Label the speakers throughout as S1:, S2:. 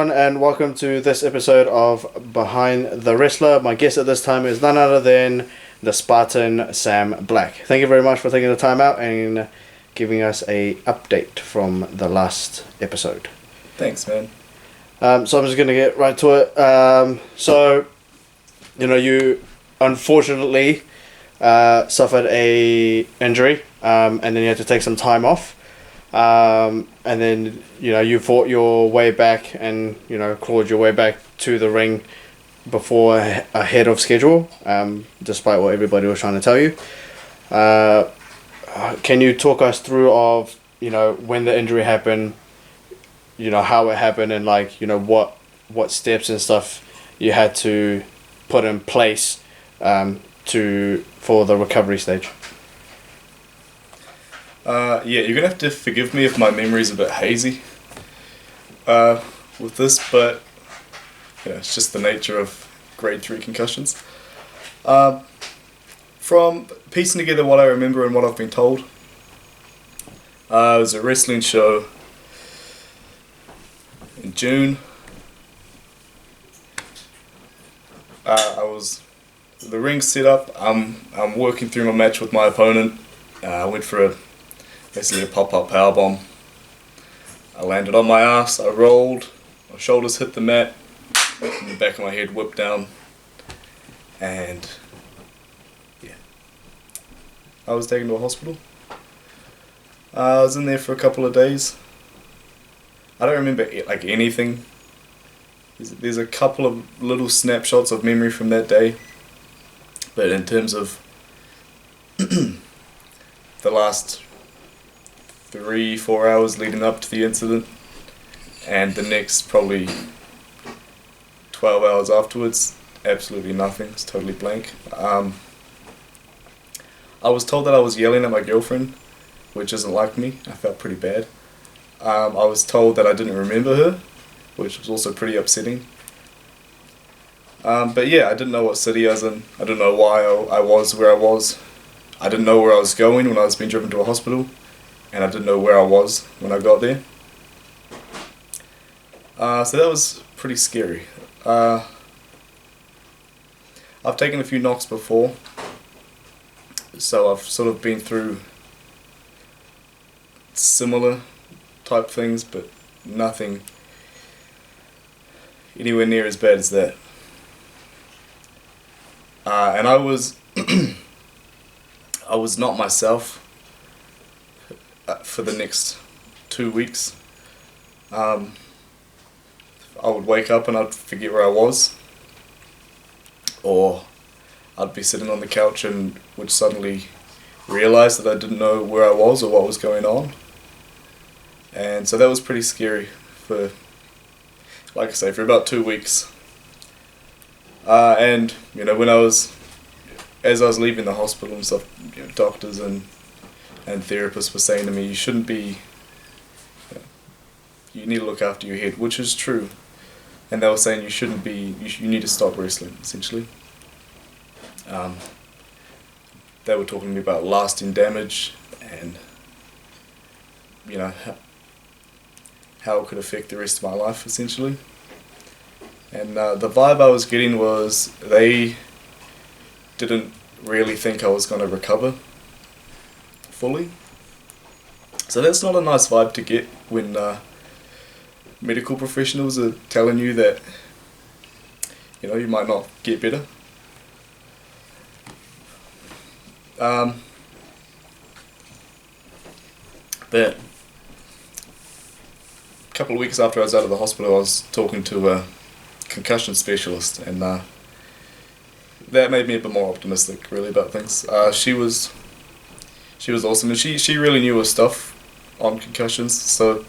S1: everyone, and welcome to this episode of Behind the Wrestler. My guest at this time is none other than the Spartan Sam Black. Thank you very much for taking the time out and giving us a update from the last episode.
S2: Thanks, man.
S1: So I'm just going to get right to it. You unfortunately suffered a injury, and then you had to take some time off. And then, you fought your way back and, clawed your way back to the ring before ahead of schedule, despite what everybody was trying to tell you. Can you talk us through of, when the injury happened, how it happened and what steps and stuff you had to put in place for the recovery stage?
S2: You're gonna have to forgive me if my memory's a bit hazy with this, but it's just the nature of grade 3 concussions. From piecing together what I remember and what I've been told, it was a wrestling show in June. The ring set up. I'm working through my match with my opponent. I went for basically a pop-up powerbomb. I landed on my ass, I rolled, my shoulders hit the mat, and the back of my head whipped down, and I was taken to a hospital. I was in there for a couple of days. I don't remember anything. There's a couple of little snapshots of memory from that day, but in terms of the last 3-4 hours leading up to the incident and the next probably 12 hours afterwards, absolutely nothing. It's totally blank. I was told that I was yelling at my girlfriend, which isn't like me. I felt pretty bad. I was told that I didn't remember her, which was also pretty upsetting. But yeah, I didn't know what city I was in. I didn't know why I was where I was. I didn't know where I was going when I was being driven to a hospital. And I didn't know where I was when I got there. So that was pretty scary. I've taken a few knocks before, so I've sort of been through similar type things, but nothing anywhere near as bad as that. And I was I was not myself for the next 2 weeks. I would wake up and I'd forget where I was, or I'd be sitting on the couch and would suddenly realise that I didn't know where I was or what was going on. And so that was pretty scary for, like I say, for about 2 weeks. And when as I was leaving the hospital and stuff, doctors and therapists were saying to me, you shouldn't be, you need to look after your head, which is true. And they were saying you shouldn't be, you need to stop wrestling, essentially. They were talking to me about lasting damage and, how it could affect the rest of my life, essentially. And the vibe I was getting was they didn't really think I was going to recover fully. So that's not a nice vibe to get when medical professionals are telling you that you might not get better. But a couple of weeks after I was out of the hospital, I was talking to a concussion specialist, and that made me a bit more optimistic, really, about things. She was awesome, and she really knew her stuff on concussions. So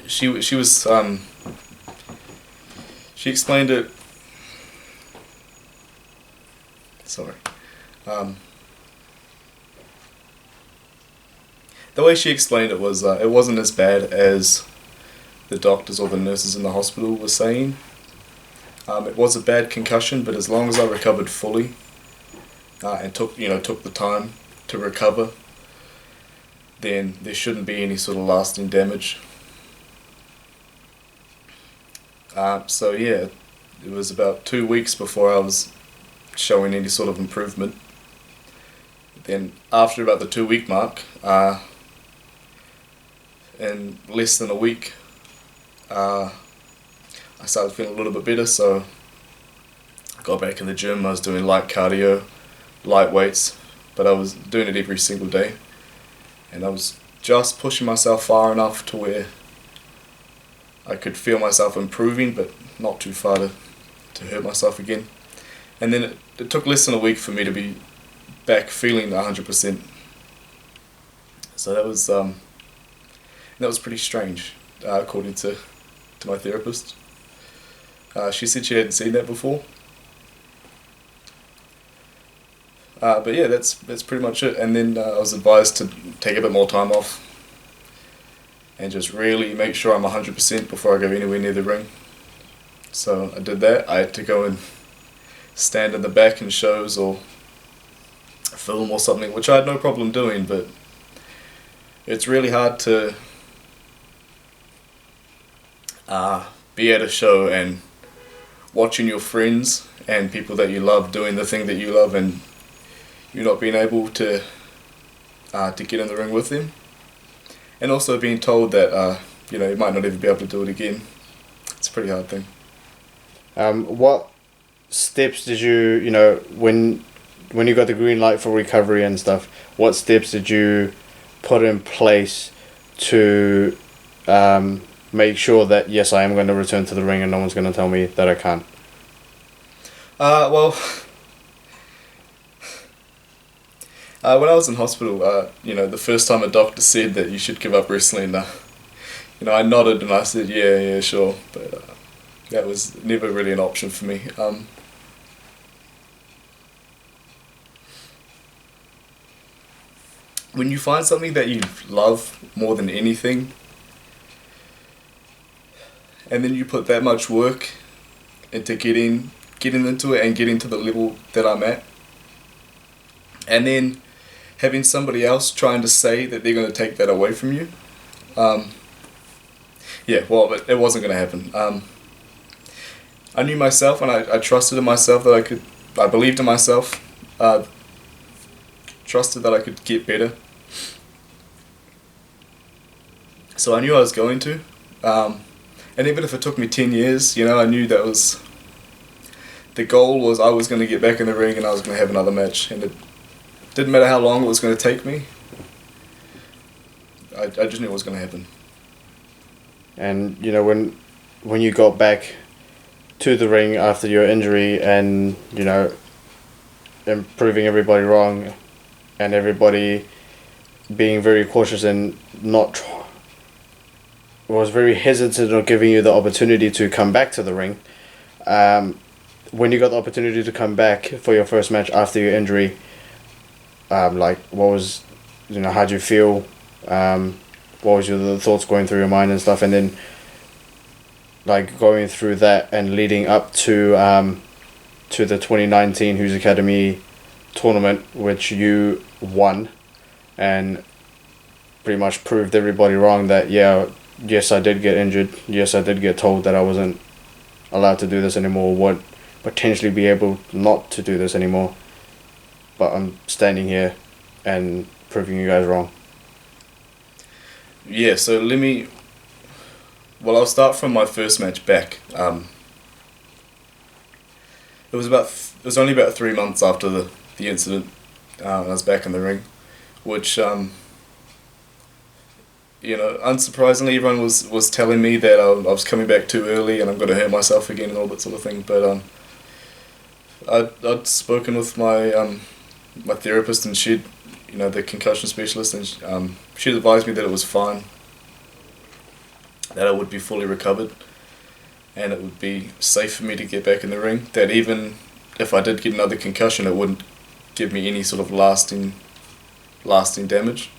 S2: she explained it. Sorry. The way she explained it was it wasn't as bad as the doctors or the nurses in the hospital were saying. It was a bad concussion, but as long as I recovered fully and took the time to recover, then there shouldn't be any sort of lasting damage. So yeah, it was about 2 weeks before I was showing any sort of improvement. Then after about the 2 week mark, in less than a week, I started feeling a little bit better, so I got back in the gym. I was doing light cardio, light weights, but I was doing it every single day, and I was just pushing myself far enough to where I could feel myself improving, but not too far to hurt myself again. And then it took less than a week for me to be back feeling 100%. So that was pretty strange, according to my therapist. She said she hadn't seen that before. But yeah, that's pretty much it. And then I was advised to take a bit more time off and just really make sure I'm 100% before I go anywhere near the ring. So I did that. I had to go and stand in the back in shows or film or something, which I had no problem doing, but it's really hard to be at a show and watching your friends and people that you love doing the thing that you love, and you not being able to get in the ring with them, and also being told that you might not ever be able to do it again. It's a pretty hard thing.
S1: What steps did you, when you got the green light for recovery and stuff, what steps did you put in place to make sure that, yes, I am going to return to the ring and no one's going to tell me that I can't?
S2: Well, when I was in hospital, the first time a doctor said that you should give up wrestling, I nodded and I said, yeah, sure, but that was never really an option for me. When you find something that you love more than anything, and then you put that much work into getting into it and getting to the level that I'm at, and then having somebody else trying to say that they're going to take that away from you, but it wasn't going to happen. I knew myself, and I trusted in myself that I believed in myself, trusted that I could get better. So I knew I was going to, and even if it took me 10 years, I knew that was, the goal was I was going to get back in the ring and I was going to have another match, and it didn't matter how long it was going to take me. I just knew it was going to happen.
S1: And when you got back to the ring after your injury and proving everybody wrong and everybody being very cautious and was very hesitant on giving you the opportunity to come back to the ring, when you got the opportunity to come back for your first match after your injury, what was, how'd you feel? What was the thoughts going through your mind and stuff? And then, going through that and leading up to the 2019 Who's Academy tournament, which you won, and pretty much proved everybody wrong that, yes, I did get injured. Yes, I did get told that I wasn't allowed to do this anymore, would potentially be able not to do this anymore. But I'm standing here and proving you guys wrong.
S2: Yeah, so I'll start from my first match back. It was only about 3 months after the incident. I was back in the ring, which unsurprisingly, everyone was telling me that I was coming back too early and I'm going to hurt myself again and all that sort of thing. But I'd spoken with my my therapist, and she'd, the concussion specialist, and she'd advised me that it was fine, that I would be fully recovered, and it would be safe for me to get back in the ring. That even if I did get another concussion, it wouldn't give me any sort of lasting damage.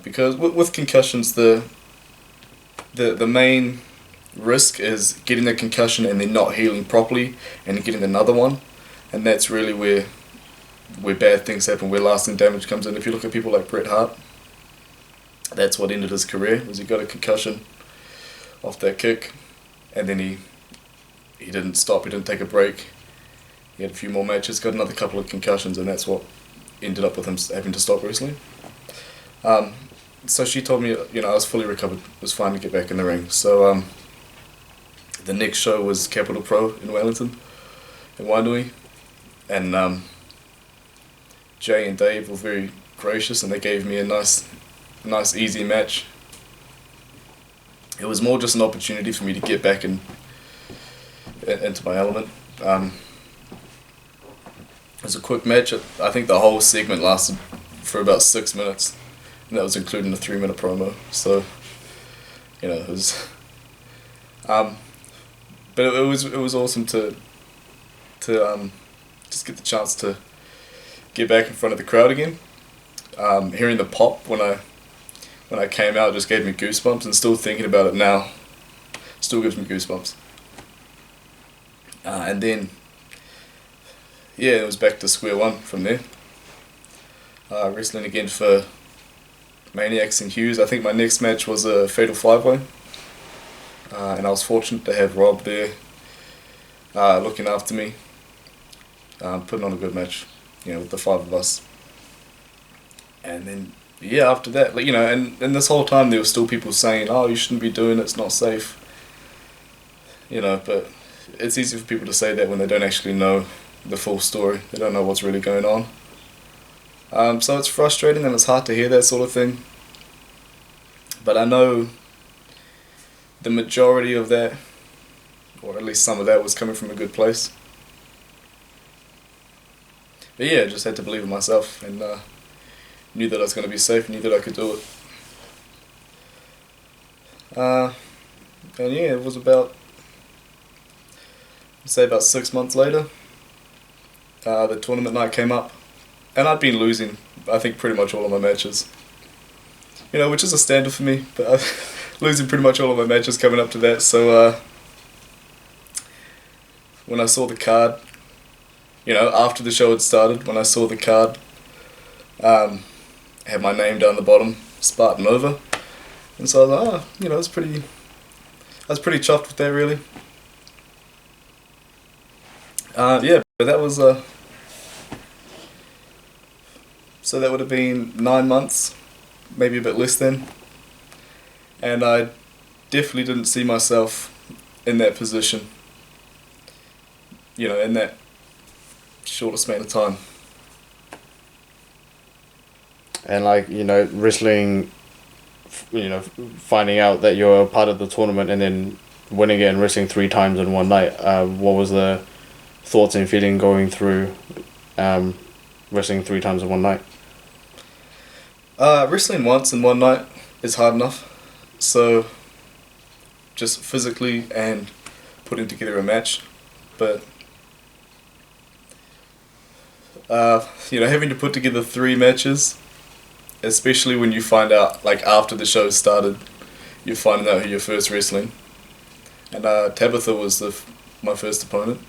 S2: Because with concussions, the main risk is getting a concussion and then not healing properly and getting another one, and that's really where bad things happen, where lasting damage comes in. If you look at people like Bret Hart, that's what ended his career, was he got a concussion off that kick, and then he didn't stop. He didn't take a break. He had a few more matches, got another couple of concussions, and that's what ended up with him having to stop wrestling. So she told me, I was fully recovered. It was fine to get back in the ring. So the next show was Capital Pro in Wellington, in Wainui, and Jay and Dave were very gracious, and they gave me a nice, easy match. It was more just an opportunity for me to get back into my element. It was a quick match. I think the whole segment lasted for about 6 minutes, and that was including a 3-minute promo. So, it was. But it was awesome to just get the chance to get back in front of the crowd again. Hearing the pop when I came out just gave me goosebumps, and still thinking about it now still gives me goosebumps. And then, it was back to square one from there. Wrestling again for Maniacs and Hughes. I think my next match was a Fatal 5-Way. And I was fortunate to have Rob there looking after me, putting on a good match, with the 5 of us. And then, after that, and this whole time there were still people saying, oh, you shouldn't be doing it, it's not safe. But it's easy for people to say that when they don't actually know the full story. They don't know what's really going on. So it's frustrating and it's hard to hear that sort of thing. But I know the majority of that, or at least some of that, was coming from a good place. But I just had to believe in myself, and knew that I was going to be safe, knew that I could do it. And it was about 6 months later, the tournament night came up, and I'd been losing, I think, pretty much all of my matches. Which is a standard for me, but losing pretty much all of my matches coming up to that. So when I saw the card, after the show had started, when I saw the card, had my name down the bottom, Spartan Nova, and so I was like, I was pretty chuffed with that, really. But that was so that would have been 9 months, maybe a bit less than, and I definitely didn't see myself in that position, in that shortest span of time.
S1: And wrestling, finding out that you're a part of the tournament and then winning it and wrestling 3 times in one night, what was the thoughts and feeling going through wrestling 3 times in one night?
S2: Wrestling once in one night is hard enough, so just physically and putting together a match, but having to put together 3 matches, especially when you find out, after the show started, you're finding out who you're first wrestling, and Tabitha was my first opponent.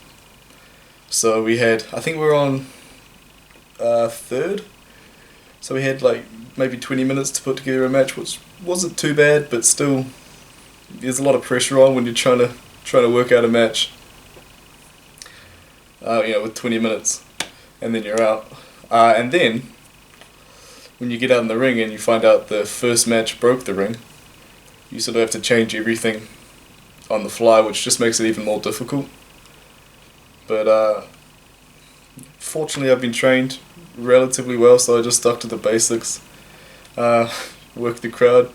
S2: So we had, I think we were on 3rd, so we had maybe 20 minutes to put together a match, which wasn't too bad, but still, there's a lot of pressure on when you're trying to work out a match, with 20 minutes, and then you're out. And then, when you get out in the ring and you find out the first match broke the ring, you sort of have to change everything on the fly, which just makes it even more difficult. But fortunately I've been trained relatively well, so I just stuck to the basics. Work the crowd,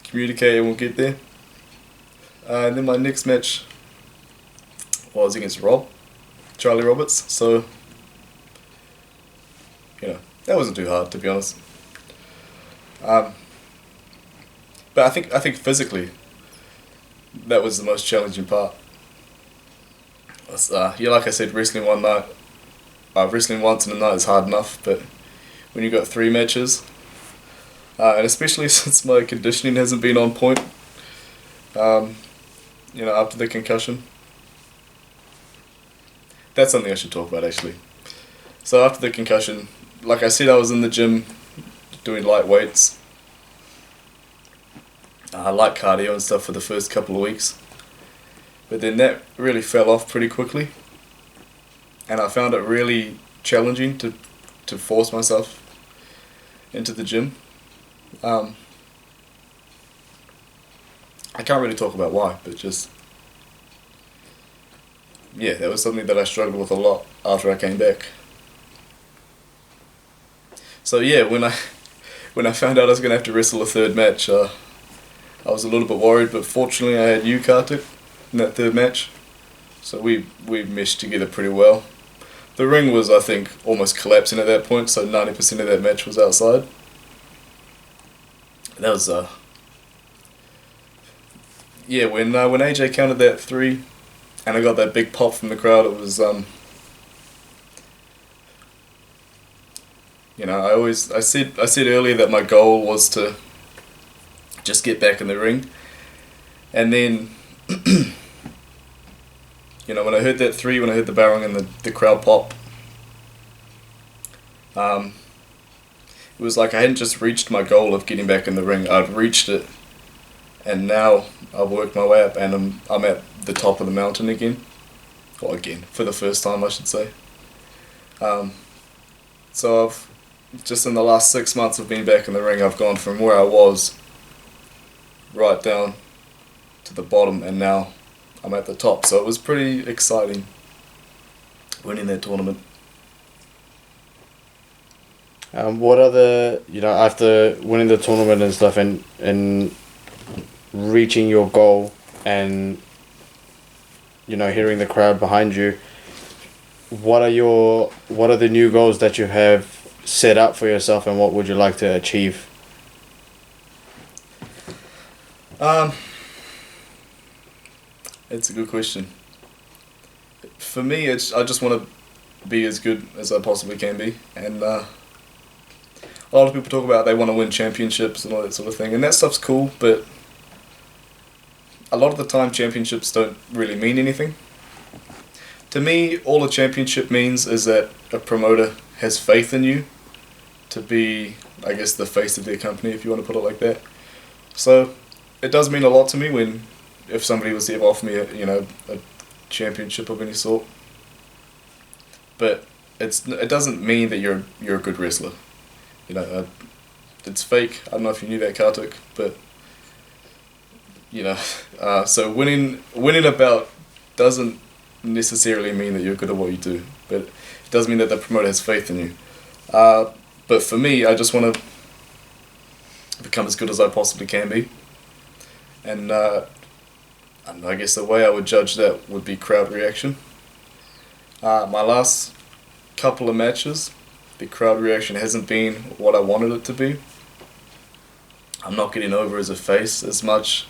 S2: communicate, and we'll get there. And then my next match was against Charlie Roberts, so that wasn't too hard, to be honest. But I think physically that was the most challenging part. Like I said, wrestling wrestling once in a night is hard enough, but when you got 3 matches, and especially since my conditioning hasn't been on point, after the concussion, that's something I should talk about, actually. So after the concussion, like I said, I was in the gym doing light weights, light cardio and stuff for the first couple of weeks. But then that really fell off pretty quickly, and I found it really challenging to force myself into the gym. I can't really talk about why, but just, yeah, that was something that I struggled with a lot after I came back. So yeah, when I found out I was going to have to wrestle a third match, I was a little bit worried, but fortunately I had you, Kartik, in that third match. So we meshed together pretty well. The ring was, I think, almost collapsing at that point, so 90% of that match was outside. That was, yeah, when AJ counted that 3, and I got that big pop from the crowd, it was, you know, I said earlier that my goal was to just get back in the ring, and then, you know, when I heard that 3, when I heard the bell ring and the crowd pop, it was like I hadn't just reached my goal of getting back in the ring, I'd reached it, and now I've worked my way up and I'm at the top of the mountain again. Well, again, for the first time I should say. So I've, just in the last 6 months of being back in the ring, I've gone from where I was right down to the bottom, and now I'm at the top. So it was pretty exciting winning that tournament.
S1: What other, you know, after winning the tournament and stuff, and reaching your goal, and, you know, hearing the crowd behind you, what are the new goals that you have set up for yourself, and what would you like to achieve?
S2: It's a good question. For me, I just want to be as good as I possibly can be, and a lot of people talk about they want to win championships and all that sort of thing, and that stuff's cool, but a lot of the time championships don't really mean anything. To me, all a championship means is that a promoter has faith in you to be, I guess, the face of their company, if you want to put it like that. So it does mean a lot to me if somebody was to ever offer me a championship of any sort. But it doesn't mean that you're a good wrestler. You know, it's fake. I don't know if you knew that, Kartik, but you know, so winning a bout doesn't necessarily mean that you're good at what you do, but it does mean that the promoter has faith in you. But for me, I just want to become as good as I possibly can be, and I guess the way I would judge that would be crowd reaction. My last couple of matches, the crowd reaction hasn't been what I wanted it to be. I'm not getting over as a face as much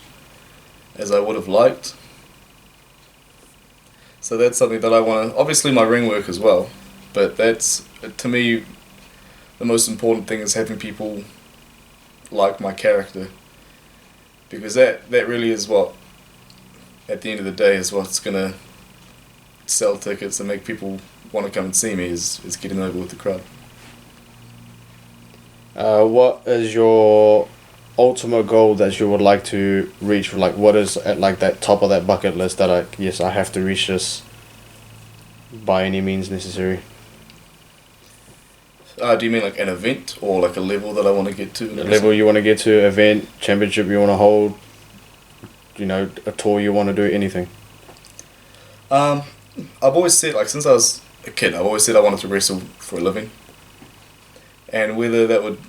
S2: as I would have liked. So that's something that I want to, obviously my ring work as well, but that's, to me, the most important thing is having people like my character, because that really is what, at the end of the day, is what's going to sell tickets and make people want to come and see me, is getting over with the crowd.
S1: What is your ultimate goal that you would like to reach? Like, what is at like that top of that bucket list that I have to reach this by any means necessary?
S2: Do you mean like an event or like a level that I want to get to?
S1: A level you want to get to, event, championship you want to hold, you know, a tour you want to do, anything?
S2: I've always said, like, since I was a kid, I've always said I wanted to wrestle for a living. And whether that would,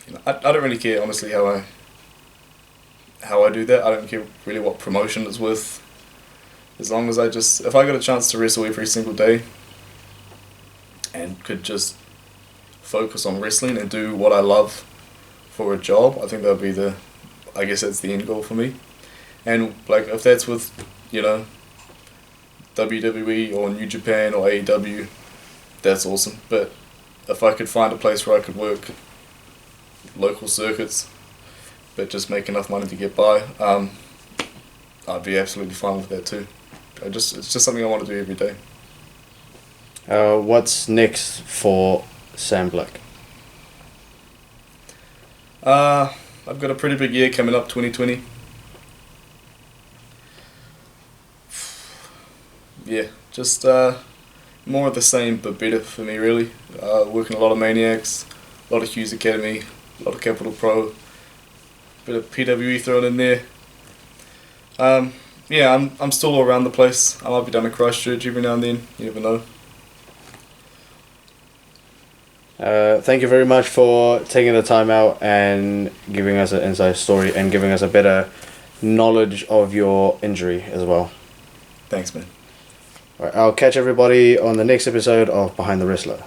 S2: you know, I don't really care, honestly, how I do that. I don't care really what promotion it's with. As long as if I got a chance to wrestle every single day and could just focus on wrestling and do what I love for a job, I think that would be I guess that's the end goal for me. And like, if that's with, you know, WWE or New Japan or AEW, that's awesome. But if I could find a place where I could work local circuits but just make enough money to get by, I'd be absolutely fine with that too. It's just something I want to do every day.
S1: What's next for Sam Black?
S2: I've got a pretty big year coming up, 2020. Yeah, just more of the same but better for me really. Working a lot of Maniacs, a lot of Hughes Academy, a lot of Capital Pro, bit of PWE thrown in there. Yeah, I'm still all around the place. I might be down to Christchurch every now and then. You never know.
S1: Thank you very much for taking the time out and giving us an inside story and giving us a better knowledge of your injury as well.
S2: Thanks, man.
S1: All right, I'll catch everybody on the next episode of Behind the Wrestler.